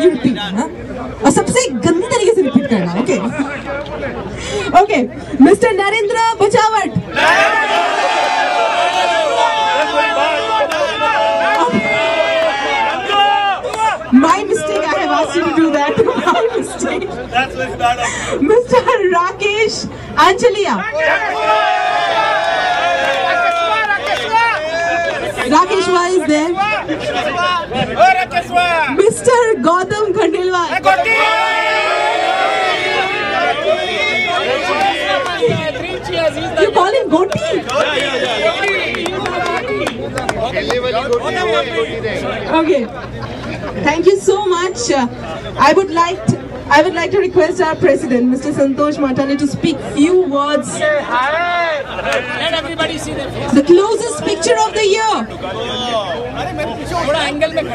You repeat, हाँ? और सबसे गंदी तरीके से रिपीट करना, okay? Okay, Mr. Narendra Bachawat. My mistake, I have asked you to do that. My mistake. That's very bad of you. Mr. Rakesh Anchalia. Rakeshwa is there. Mr. Gautam Khandelwal. You call him Goti? Okay. Thank you so much. I would like to request our president, Mr. Santosh Matani, to speak few words. Let everybody see the face. The closest picture of the year.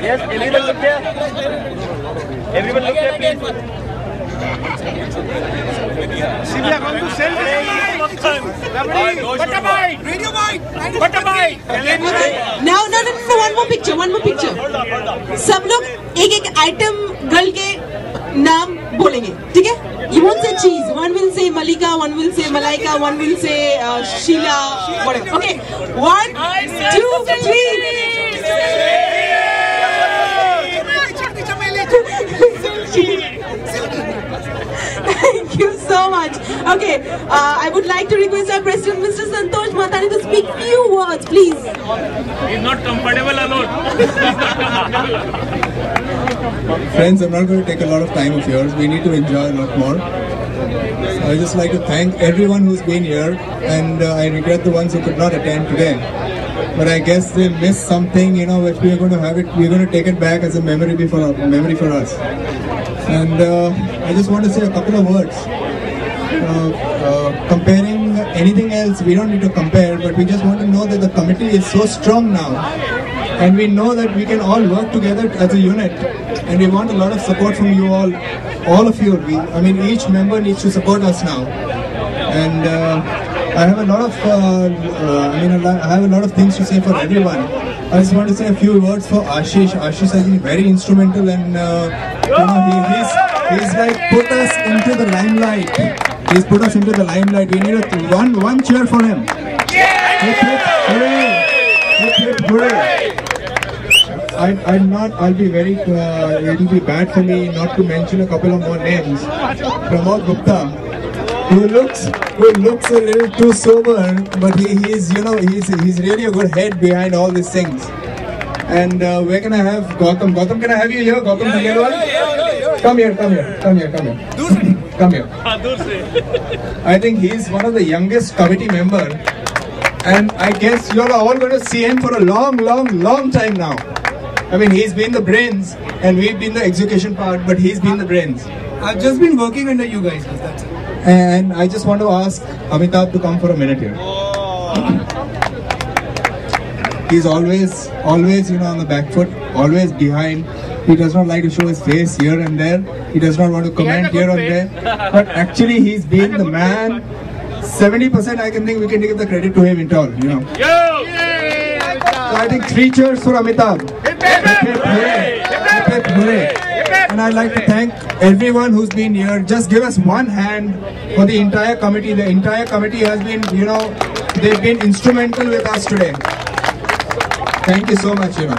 Yes, everyone look here. Everyone look here, please. Sylvia, going to sell Now, no, one more picture. सब लोग एक item girl के नाम बोलेंगे, ठीक है? You won't say cheese. One will say Malika, one will say Malaika, one will say Sheila, whatever. Okay, 1, 2, 3. Thank you so much. Okay, I would like to request our president, Mr. Santosh Matani, to speak few words, please. He's not comfortable alone. Friends, I'm not going to take a lot of time of yours. We need to enjoy a lot more. I just like to thank everyone who's been here, and I regret the ones who could not attend today. But I guess they missed something, you know, which we are going to have it. We're going to take it back as a memory for us. And I just want to say a couple of words. Comparing anything else, we don't need to compare, but we just want to know that the committee is so strong now, and we know that we can all work together as a unit, and we want a lot of support from you all of you. I mean, each member needs to support us now, and I have a lot of I have a lot of things to say for everyone. I just want to say a few words for Ashish. Ashish has been very instrumental, and he's like put us into the limelight. He's put us into the limelight. We need one cheer for him. Hooray! Hooray! I'll be very, it'll be bad for me not to mention a couple of more names. Pramod Gupta, who looks a little too sober, but he's really a good head behind all these things. And where can I have Gautam? Gautam, can I have you here? Gautam Khandelwal? Come here. Come here. I think he's one of the youngest committee member, and I guess you are all going to see him for a long time now. I mean, he's been the brains, and we've been the execution part, but he's been the brains. I've just been working under you guys, that's it. And I just want to ask Amitabh to come for a minute here. He's always, on the back foot, always behind. He does not like to show his face here and there. He does not want to comment here and there. But actually, he's been the man. 70% I can think we can give the credit to him in all, So I think 3 cheers for Amitabh. Hooray. And I'd like to thank everyone who's been here. Just give us one hand for the entire committee. The entire committee has been, they've been instrumental with us today. Thank you so much, To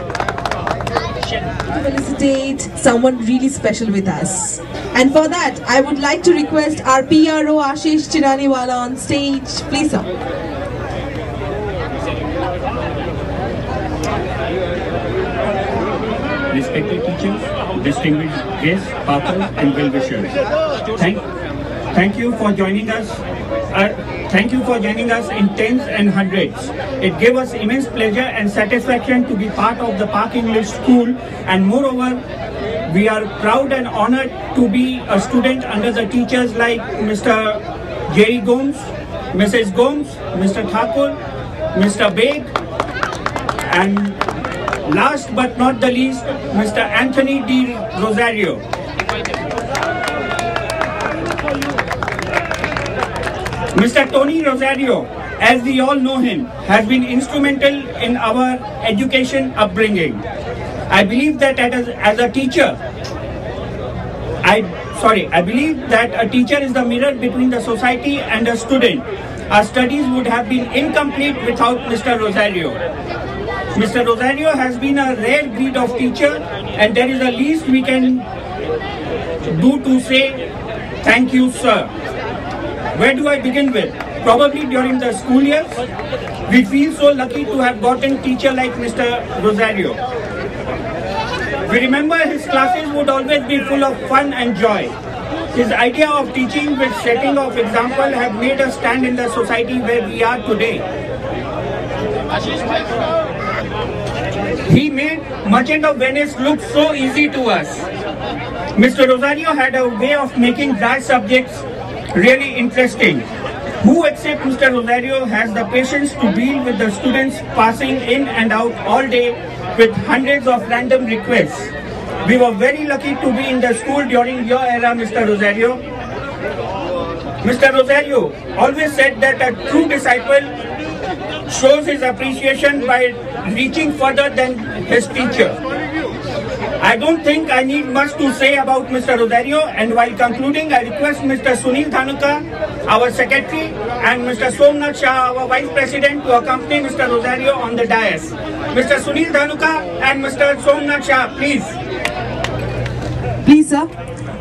felicitate someone really special with us. And for that, I would like to request our PRO Ashish Chiraniwala on stage. Please, sir. Respected teachers, distinguished guests, partners, and well-wishers. Thank you for joining us. Thank you for joining us in tens and hundreds. It gave us immense pleasure and satisfaction to be part of the Park English School, and moreover, we are proud and honored to be a student under the teachers like Mr. Jerry Gomes, Mrs. Gomes, Mr. Thakur, Mr. Beg, and last but not the least, Mr. Anthony D. Rosario. Mr. Tony Rosario, as we all know him, has been instrumental in our education upbringing. I believe that as a teacher, I believe that a teacher is the mirror between the society and a student. Our studies would have been incomplete without Mr. Rosario. Mr. Rosario has been a rare breed of teacher, and there is the least we can do to say thank you, sir. Where do I begin with? Probably during the school years. We feel so lucky to have gotten a teacher like Mr. Rosario. We remember his classes would always be full of fun and joy. His idea of teaching with setting of example have made us stand in the society where we are today. He made Merchant of Venice look so easy to us. Mr. Rosario had a way of making dry subjects really interesting. Who except Mr. Rosario has the patience to deal with the students passing in and out all day with hundreds of random requests? We were very lucky to be in the school during your era, Mr. Rosario. Mr. Rosario always said that a true disciple shows his appreciation by reaching further than his teacher. I don't think I need much to say about Mr. Rosario, and while concluding, I request Mr. Sunil Dhanuka, our secretary, and Mr. Somnath Shah, our vice president, to accompany Mr. Rosario on the dais. Mr. Sunil Dhanuka and Mr. Somnath Shah, please. Please, sir.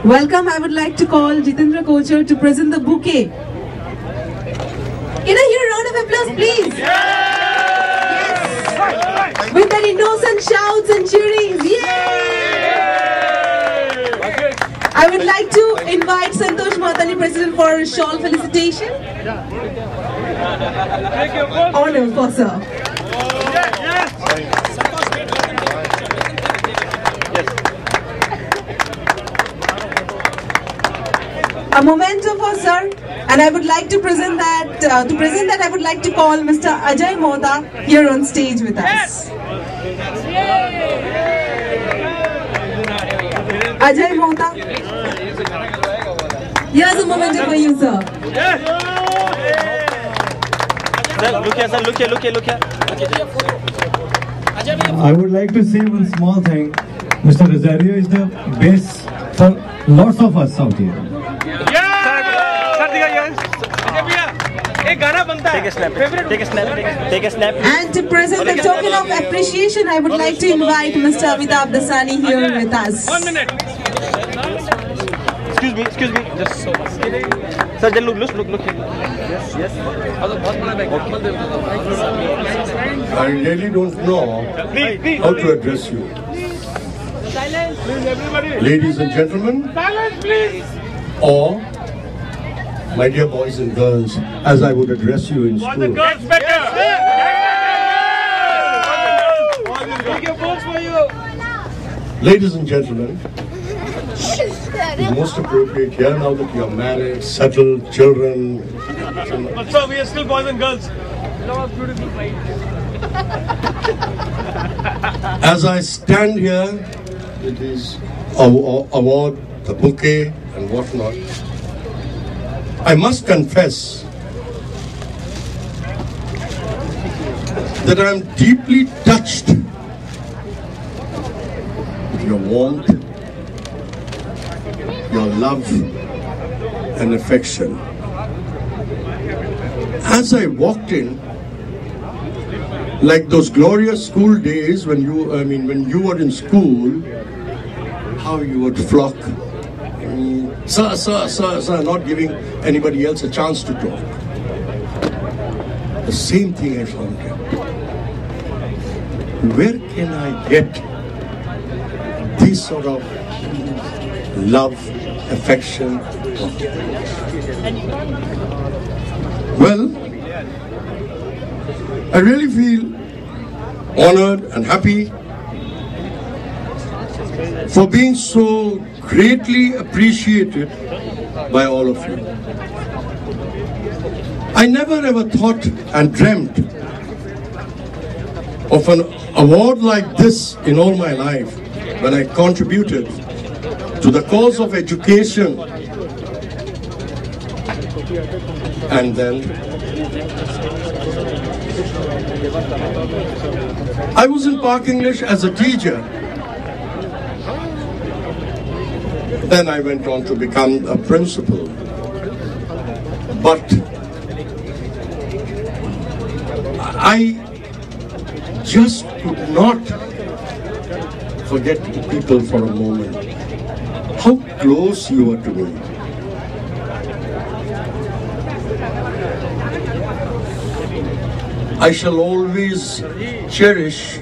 Welcome. I would like to call Jitendra Kochar to present the bouquet. Can I hear a round of applause, please? Yes! With that innocent shouts and cheerings. Yay! I would like to invite Santosh Mahatani, President, for a shawl felicitation. Honor for sir. A memento for sir, and I would like to present that. I would like to call Mr. Ajay Mohta here on stage with us. Ajay Mohta, here's a memento for you, sir. Look here. I would like to say one small thing. Mr. Rosario is the best for lots of us out here. Take a snap. And to present the token of appreciation, I would like to invite Mr. Amitabh Dasani here with us. 1 minute. Excuse me. Just sir, just look here. Yes. I really don't know how to address you. Silence, please, everybody. Ladies and gentlemen, Silence, please. Or my dear boys and girls, as I would address you in school. Girls better. Ladies and gentlemen, it's most appropriate here now that you are married, settled, children. But sir, we are still boys and girls. As I stand here with this award, the bouquet and whatnot, I must confess that I am deeply touched with your warmth, your love and affection. As I walked in, like those glorious school days when you were in school, how you would flock. Sir, not giving anybody else a chance to talk. The same thing I found here. Where can I get this sort of love, affection? Well, I really feel honored and happy for being so greatly appreciated by all of you. I never ever thought and dreamt of an award like this in all my life when I contributed to the cause of education. And then I was in Park English as a teacher. Then I went on to become a principal. But I just could not forget people for a moment. How close you are to me. I shall always cherish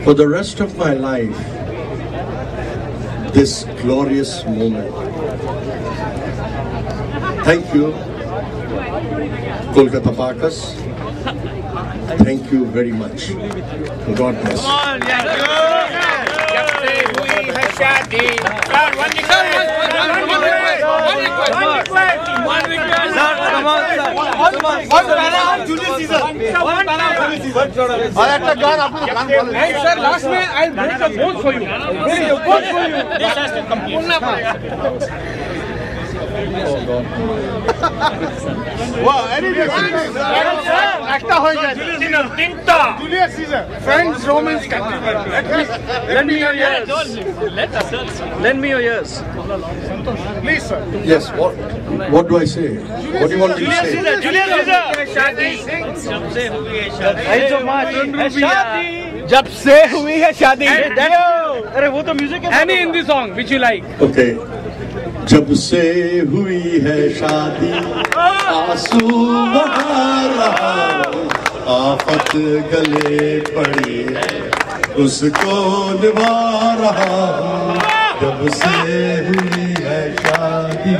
for the rest of my life this glorious moment. Thank you, Kolkata Parkas. Thank you very much. God bless. Sir, last में I'll break the both for you. Both for you. This has to complete. Wow, any একটা হয়ে যায় তিনটা Julius Caesar Friends Romans Lend me your ears. Lend me your ears. Please sir. Yes, what do I say? What do you want me to say? Julius Caesar शादी जब से हुई है शादी जब से हुई है शादी अरे वो तो म्यूजिक है any Hindi song which you like Okay. जब से हुई है शादी आंसू बहा रहा आफत गले पड़ी है उसको निभा रहा हूँ जब से हुई है शादी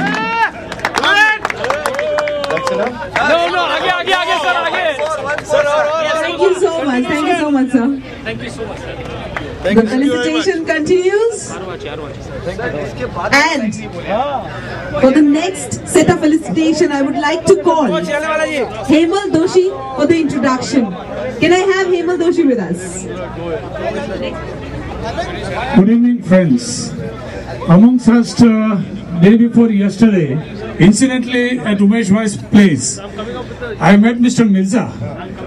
no आगे सर आगे Thank you so much. Thank you so much, sir. thank you so much sir The felicitation continues. And for the next set of felicitation, I would like to call Hemal Doshi for the introduction. Can I have Hemal Doshi with us? Good evening, friends. Amongst us, day before yesterday, incidentally at Umesh Bhai's place, I met Mr. Mirza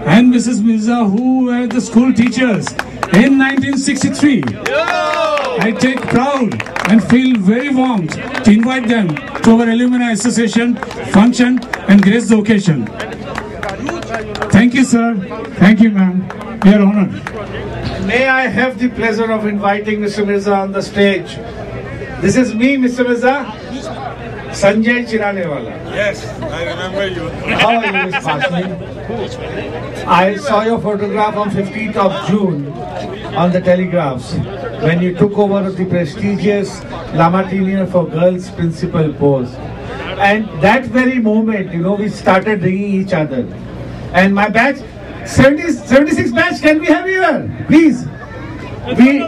and Mrs. Mirza, who were the school teachers in 1963. I take proud and feel very warmed to invite them to our Alumni Association function and grace the occasion. Thank you, sir. Thank you, ma'am. We are honored. May I have the pleasure of inviting Mr. Mirza on the stage. This is me, Mr. Mirza. Sanjay Chiranewala. Yes, I remember you. How are you, Ms. Bhasni? I saw your photograph on 15th of June on the telegraphs when you took over the prestigious La Martiniere for Girls principal post. And that very moment, you know, we started ringing each other. And my batch, 76 batch, can we have here? Please. We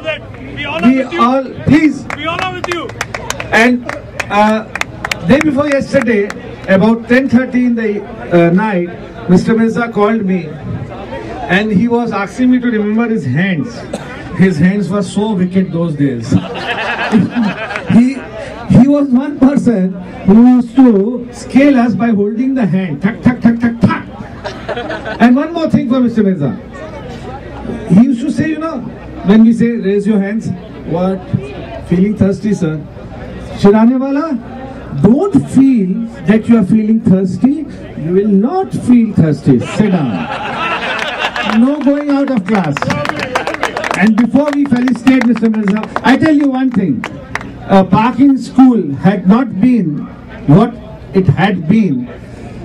all, please. we honor with you And day before yesterday, about 10:30 in the night, Mr. Mirza called me and he was asking me to remember his hands. His hands were so wicked those days. He was one person who used to scale us by holding the hand. Thak, thak, thak, thak, thak. And one more thing for Mr. Mirza. He used to say, you know, when we say raise your hands, what? Feeling thirsty, sir? Chiranewala, don't feel that you are feeling thirsty. You will not feel thirsty. Sit down. No going out of class. And before we felicitate Mr. Mirza, I tell you one thing. Parking school had not been what it had been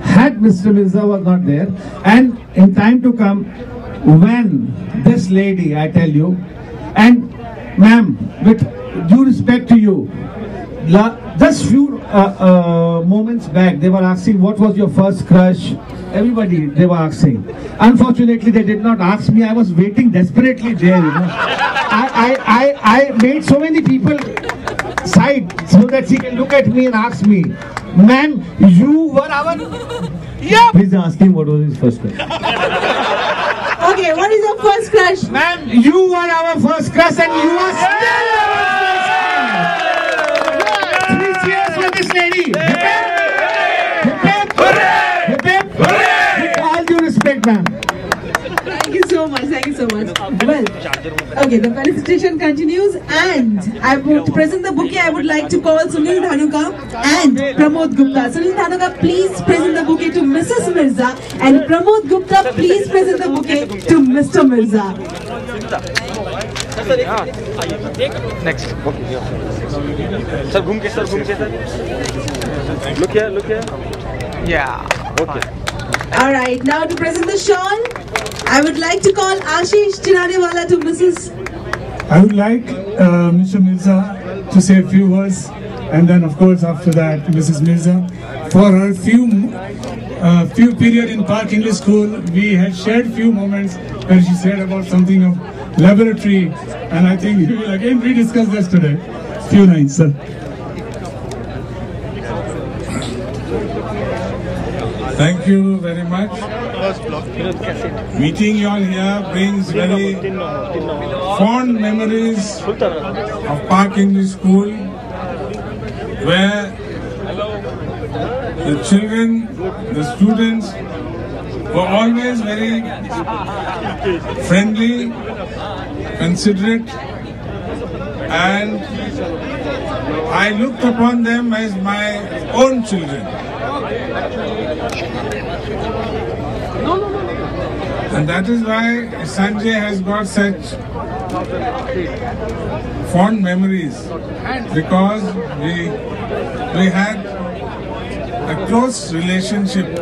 had Mr. Mirza was not there. And in time to come, when this lady, I tell you, and ma'am, with due respect to you, just few moments back, they were asking what was your first crush. Everybody, they were asking. Unfortunately, they did not ask me. I was waiting desperately there, you know. I made so many people side so that she can look at me and ask me, ma'am, you were our... Yeah. Please ask him what was his first crush. Okay, what is your first crush? Ma'am, you were our first crush and you are still our first crush. 3 cheers for this lady. Hip hip. Hip hip. With all due respect, ma'am. Thank you so much. Thank you so much. so much. Well, okay, the felicitation continues, and I would to present the bouquet. I would like to call Sunil Dhanuka and Pramod Gupta. Sunil Dhanuka, please present the bouquet to Mrs. Mirza, and Pramod Gupta, please present the bouquet to Mr. Mirza. Next. Okay. Sir, घूम के sir. Look here. Yeah. Okay. All right. Now to present the shawl, I would like to call Ashish Chinadewala to Mrs. I would like Mr. Mirza to say a few words, and then of course after that Mrs. Mirza. For her few period in Park English School, we had shared few moments where she said about something of laboratory, and I think we will again rediscuss this today. Few lines, sir. Thank you very much. Meeting you all here brings very fond memories of Park English School, where the children, the students were always very friendly, considerate, and I looked upon them as my own children. And that is why Sanjay has got such fond memories, because we had a close relationship.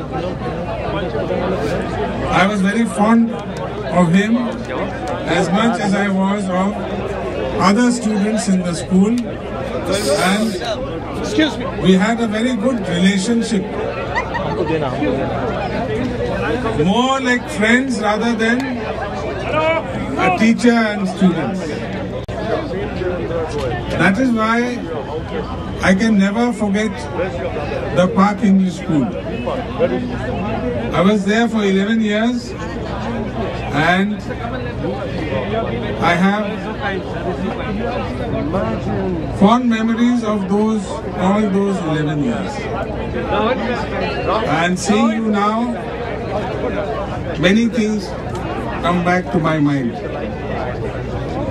I was very fond of him as much as I was of other students in the school, and we had a very good relationship. More like friends rather than a teacher and students. That is why I can never forget the Park English School. I was there for 11 years, and I have fond memories of all those 11 years. And seeing you now, many things come back to my mind.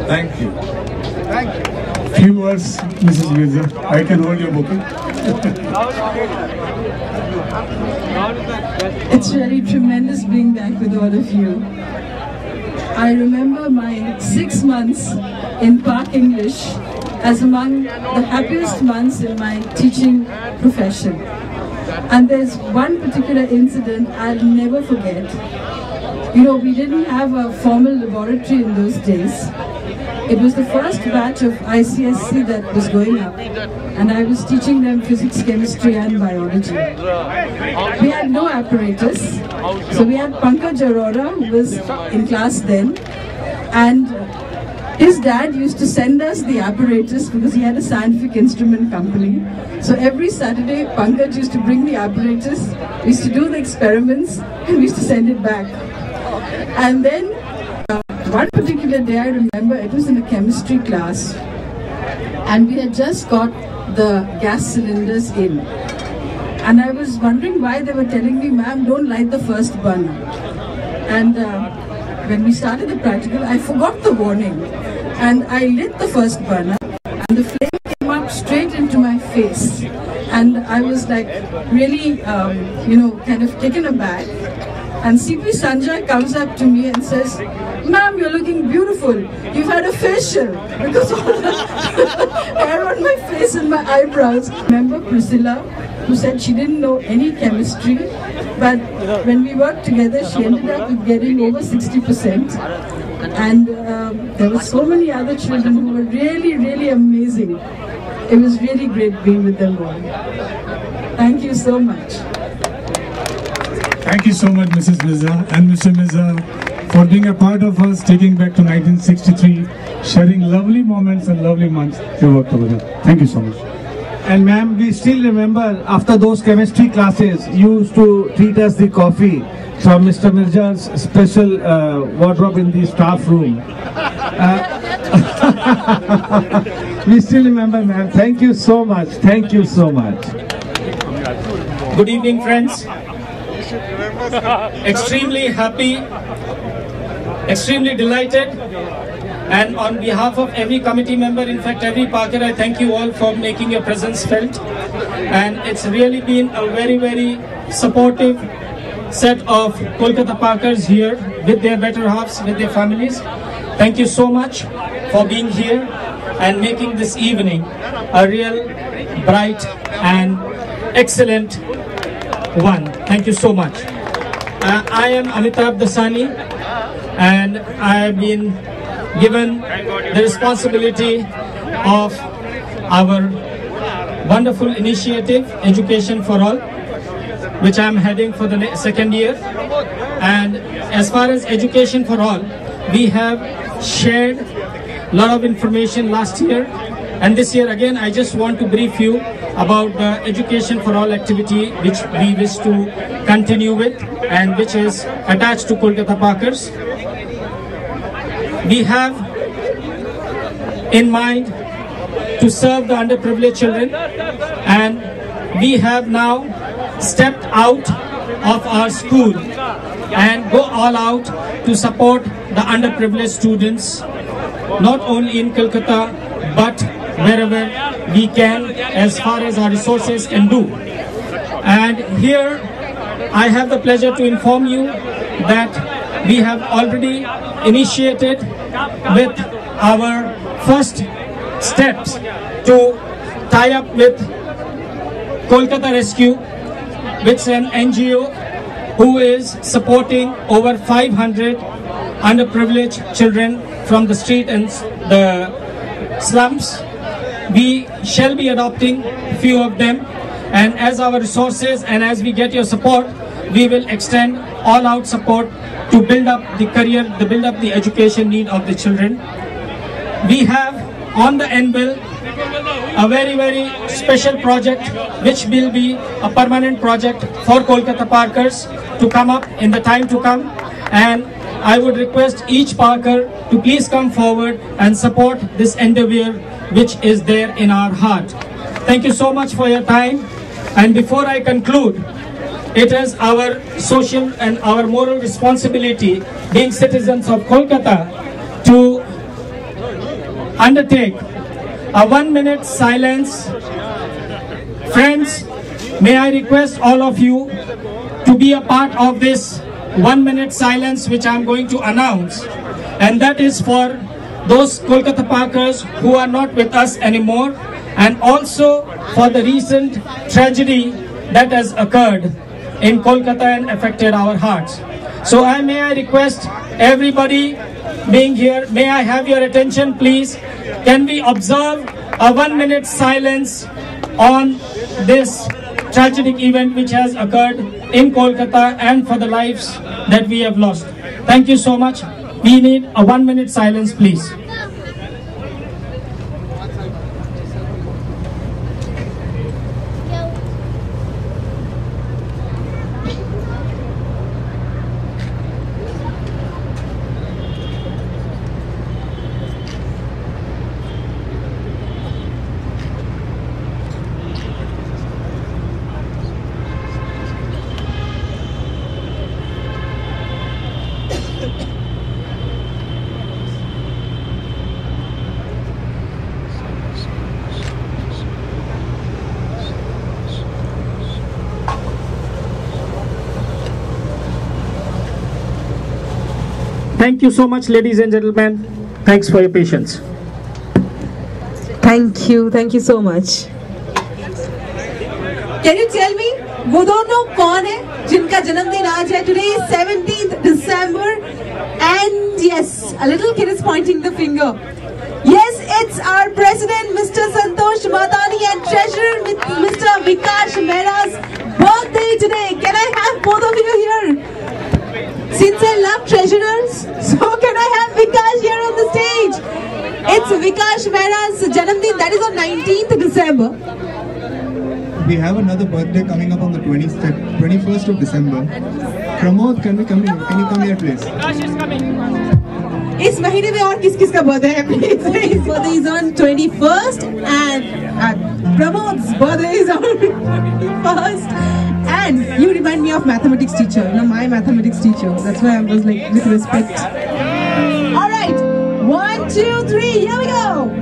Thank you. Thank you. Few words, Mrs. Mirza. I can hold your bouquet. It's really tremendous being back with all of you. I remember my 6 months in Park English as among the happiest months in my teaching profession. And there's one particular incident I'll never forget. You know, we didn't have a formal laboratory in those days. It was the first batch of ICSC that was going up, and I was teaching them physics, chemistry and biology. We had no apparatus, so we had Pankaj Arora, who was in class then, and his dad used to send us the apparatus because he had a scientific instrument company. So every Saturday, Pankaj used to bring the apparatus, we used to do the experiments, and we used to send it back. And then one particular day, I remember it was in a chemistry class, and we had just got the gas cylinders in. And I was wondering why they were telling me, ma'am, don't light the first burner. And when we started the practical, I forgot the warning. And I lit the first burner, and the flame came up straight into my face. And I was like really, kind of taken aback. And CP Sanjay comes up to me and says, ma'am, you're looking beautiful. You've had a facial. Because all the hair on my face and my eyebrows. Remember Priscilla, who said she didn't know any chemistry, but when we worked together, she ended up with getting over 60%. And there were so many other children who were really, really amazing. It was really great being with them all. Thank you so much. Thank you so much, Mrs. Mirza and Mr. Mirza, for being a part of us, taking back to 1963, sharing lovely moments and lovely months you worked together. Thank you so much. And ma'am, we still remember after those chemistry classes, you used to treat us the coffee from Mr. Mirza's special wardrobe in the staff room. We still remember, ma'am. Thank you so much. Thank you so much. Good evening, friends. Extremely happy extremely delighted. And on behalf of every committee member, in fact every Parker, I thank you all for making your presence felt. And it's really been a very, very supportive set of Kolkata Parkers here with their better halves, with their families. Thank you so much for being here and making this evening a real bright and excellent one. Thank you so much. I am Amitabh Dasani, and I have been given the responsibility of our wonderful initiative, Education for All, which I am heading for the second year. And as far as Education for All, we have shared a lot of information last year, and this year again I just want to brief you about the Education for All activity which we wish to continue with and which is attached to Kolkata Parkers. We have in mind to serve the underprivileged children, and we have now stepped out of our school and go all out to support the underprivileged students, not only in Kolkata but wherever we can as far as our resources can do. And here I have the pleasure to inform you that we have already initiated with our first steps to tie up with Kolkata Rescue, which is an NGO who is supporting over 500 underprivileged children from the street and the slums. We shall be adopting a few of them, and as our resources and as we get your support, we will extend all out support to build up the career, to build up the education need of the children. We have on the anvil a very, very special project which will be a permanent project for Kolkata Parkers to come up in the time to come, and I would request each Parker to please come forward and support this endeavor which is there in our heart. Thank you so much for your time, and before I conclude, it is our social and our moral responsibility, being citizens of Kolkata, to undertake a 1-minute silence. Friends, may I request all of you to be a part of this 1-minute silence which I am going to announce, and that is for those Kolkata Parkers who are not with us anymore, and also for the recent tragedy that has occurred in Kolkata and affected our hearts. So may I request everybody being here, may I have your attention please? Can we observe a 1-minute silence on this tragic event which has occurred in Kolkata and for the lives that we have lost? Thank you so much. We need a 1-minute silence please. Thank you so much, ladies and gentlemen. Thanks for your patience. Thank you so much. Can you tell me, वो दोनों कौन है जिनका जन्मदिन आज है? Today is 17th December, and yes, a little kid is pointing the finger. Yes, it's our president, Mr. Santosh Madani, and treasurer, Mr. Vikash Mehra's birthday today. Can I have both of you here? Since I love treasurers, so can I have Vikash here on the stage? It's Vikash Mehra's Janamdin, that is on 19th December. We have another birthday coming up on the 21st of December. Pramod, can you come here please? Vikash is coming. इस महीने में और किस-किस का birthday है please? His birthday is on 21st and Pramod's birthday is on 21st. And you remind me of mathematics teacher, you know, my mathematics teacher. That's why I was like, with respect. 2, 3, here we go.